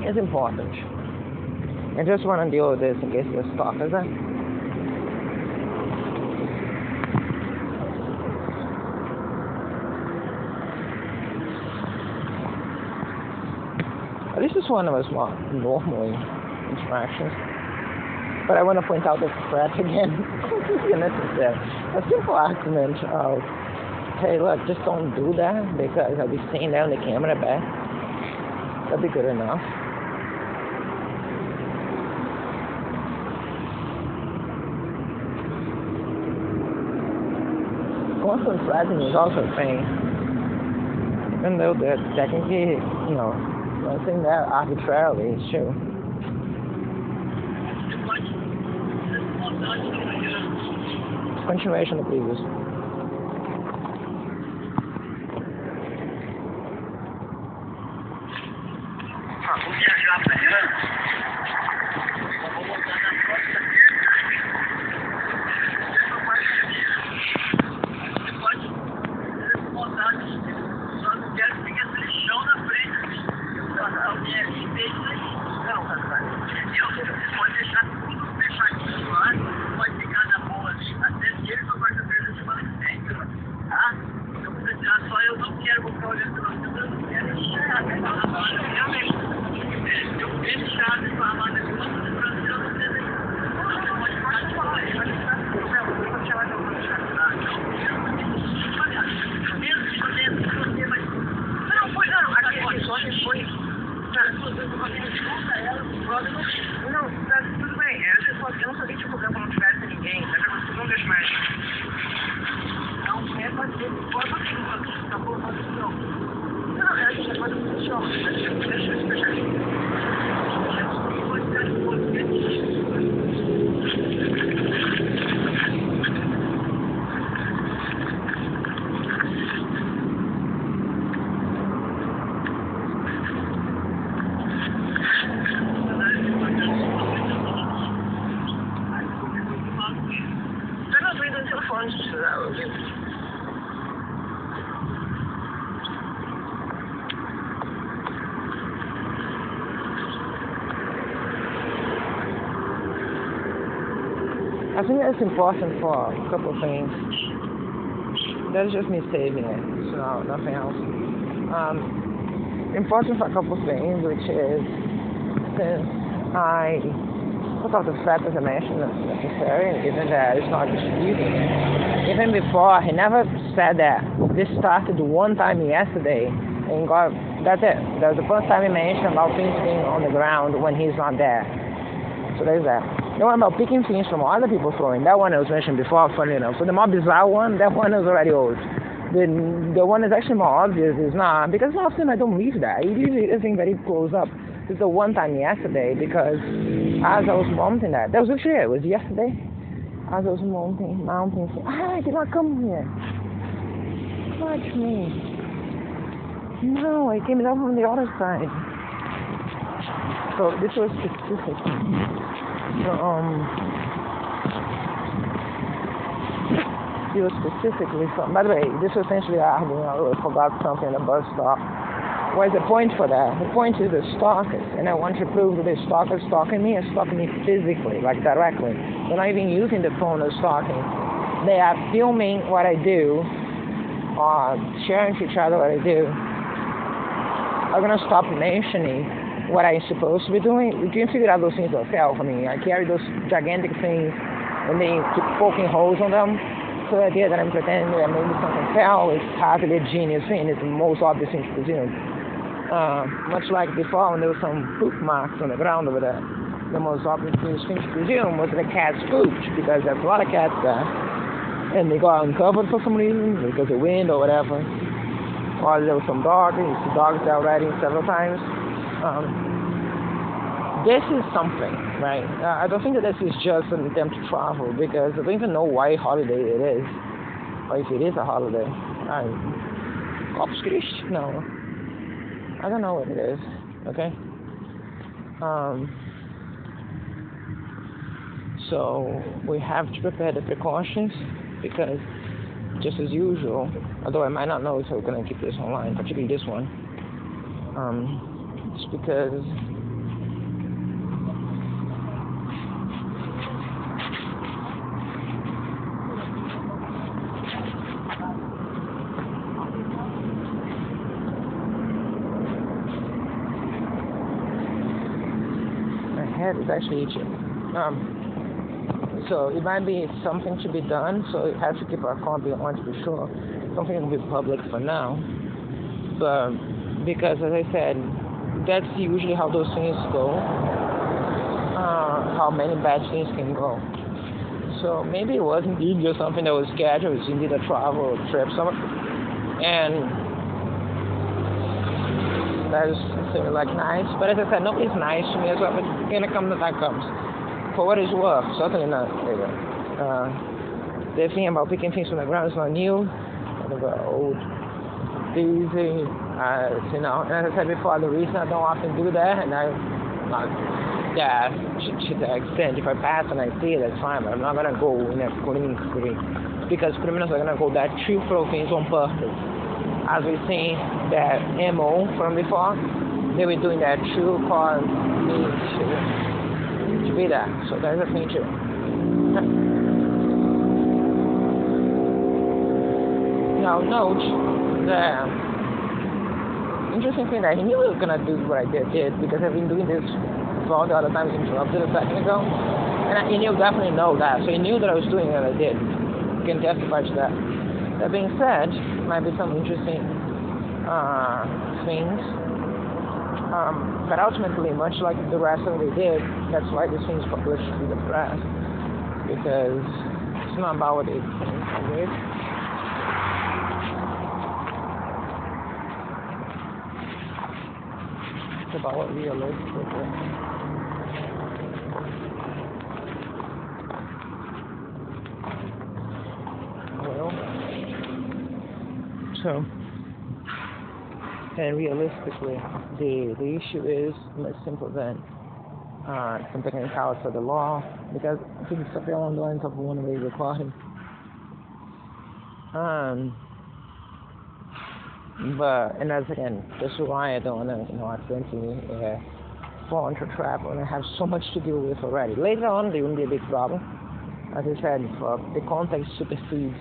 It's important. I just want to deal with this in case there's stalkers there. This is one of us more normal interactions. But I want to point out the threat again. Completely unnecessary. A simple argument of, hey, look, just don't do that because I'll be staying there on the camera back. That'd be good enough. Constant threatening is also a thing. Even though they're technically, I think that arbitrarily is true. Continuation of the previous. I think that's important for a couple of things. That's just me saving it, so nothing else. Important for a couple of things, which is since I put out the threat as I mentioned that's necessary, and given that it's not disputing it. Even before, he never said that this started one time yesterday, and God, that's it. That was the first time he mentioned about things being on the ground when he's not there. So there's that. The one about picking things from other people throwing, that one I was mentioned before, funny enough. So the more bizarre one, that one is already old. The one that's actually more obvious is not, because often I don't leave that. I usually think very close up. It's the one time yesterday, because as I was mounting that was actually it was yesterday. As I was mounting, I did not come here. Watch me. No, I came down from the other side. So this was specific. So, it was specifically from, by the way, this was essentially arguing, I forgot something at the bus stop. What's the point for that? The point is the stalkers, and I want to prove that the stalkers stalking me physically, like directly. They're not even using the phone as stalking. They are filming what I do, or sharing to each other what I do. I'm gonna stop mentioning what I'm supposed to be doing. You can figure out those things yourself. I mean, I carry those gigantic things and they keep poking holes on them. So the idea that I'm pretending that maybe something fell is hardly a genius thing. It's the most obvious thing to presume. Much like before when there was some poop marks on the ground over there. The most obvious thing to presume was the cat's poop, because there's a lot of cats there. And they got uncovered for some reason, because of wind or whatever. Or there was some dogs, you see dogs there already several times. This is something, right? I don't think that this is just an attempt to travel, because I don't even know why holiday it is, or if it is a holiday. Corpus Christi? No. I don't know what it is, okay? So we have to prepare the precautions, because just as usual, although I might not know if I'm going to keep this online, particularly this one, it's because head is actually itching. So it might be something to be done, so you have to keep our copy on to be sure. Something will be public for now. But because, as I said, that's usually how those things go, how many bad things can go. So maybe it was indeed just something that was scheduled, it was indeed a travel trip somewhere. And that is seemed like nice. But as I said, nobody's nice to me as well, but it's gonna come that comes. For what it's worth, certainly not. The thing about picking things from the ground is not new, kind of old, easy, you know. And as I said before, the reason I don't often do that, and I'm not, to the extent, if I pass and I see it, that's fine, but I'm not gonna go in a clean spree, because criminals are gonna go there to throw things on purpose. As we've seen that MO from before, they were doing that to cause me to be there. So that's a thing too. Now note the interesting thing that he knew I was gonna do what I did because I've been doing this for all the other times interrupted a second ago, and he knew definitely know that. So he knew that I was doing what I did. You can testify to that. That being said, might be some interesting things. But ultimately, much like the rest of what they did, that's why this thing is published to the press, because it's not about what they did. It's about what realistic is. Well, so, and realistically, the issue is much simpler than some technicalities of the law, because I think it's something along the lines of one-way recording. But, and that's again, that's why I don't want to, accidentally fall into a trap when I have so much to deal with already. Later on, there wouldn't be a big problem. As I said, the context supersedes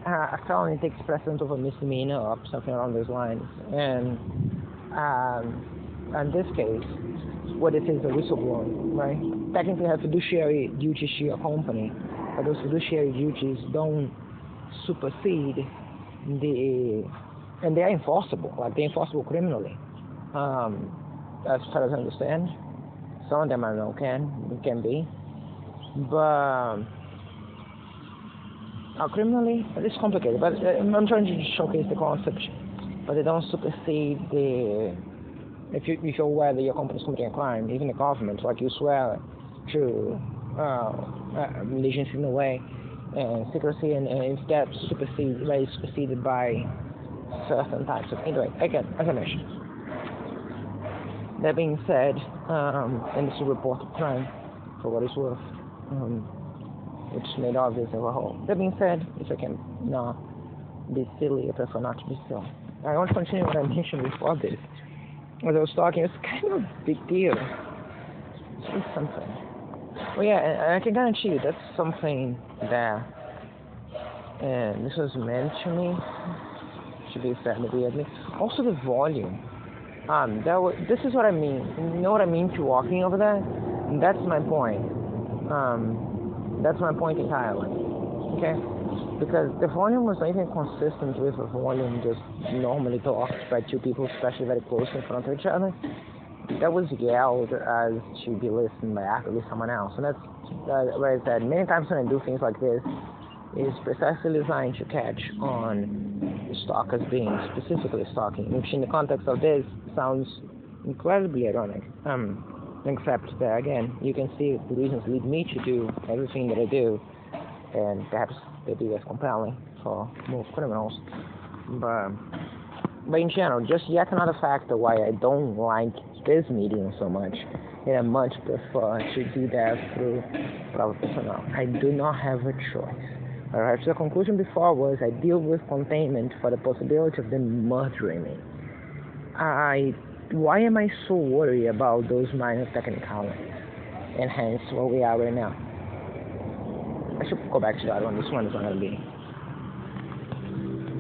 a felony takes precedence over misdemeanor or something along those lines. And in this case, what it is a whistleblowing, right? Technically, have fiduciary duties to your company, but those fiduciary duties don't supersede and they are enforceable, like they're enforceable criminally. As far as I understand, some of them I know can be, but criminally, it's complicated. But I'm trying to showcase the concept, but they don't supersede if you're aware that your company is committing a crime, even the government, like you swear to allegiance in a way. And secrecy, and if that's superseded by certain types of. Anyway, again, as I mentioned. That being said, and this is a reported crime, for what it's worth, which is made obvious as a whole. That being said, if I can not be silly, I prefer not to be silly. I want to continue what I mentioned before this. As I was talking, it's kind of a big deal. It's just something. Well, yeah, and I can guarantee you that's something that, and this was meant to me, to be fair, weirdly. Also the volume. This is what I mean. You know what I mean to walking over that? And that's my point. That's my point entirely. Okay? Because the volume was not even consistent with the volume just normally talked by two people, especially very close in front of each other. That was yelled as to be listened by actually someone else. And that's where I said many times when I do things like this, is precisely designed to catch on stalkers being specifically stalking, which in the context of this sounds incredibly ironic. Except that, again, you can see the reasons lead me to do everything that I do, and perhaps they be as compelling for most criminals. But in general, just yet another factor why I don't like this medium so much, and I much prefer to do that through private personnel. I do not have a choice. Alright, so the conclusion before was I deal with containment for the possibility of them murdering me. Why am I so worried about those minor technicalities? And hence where we are right now. I should go back to that one. This one is not going to be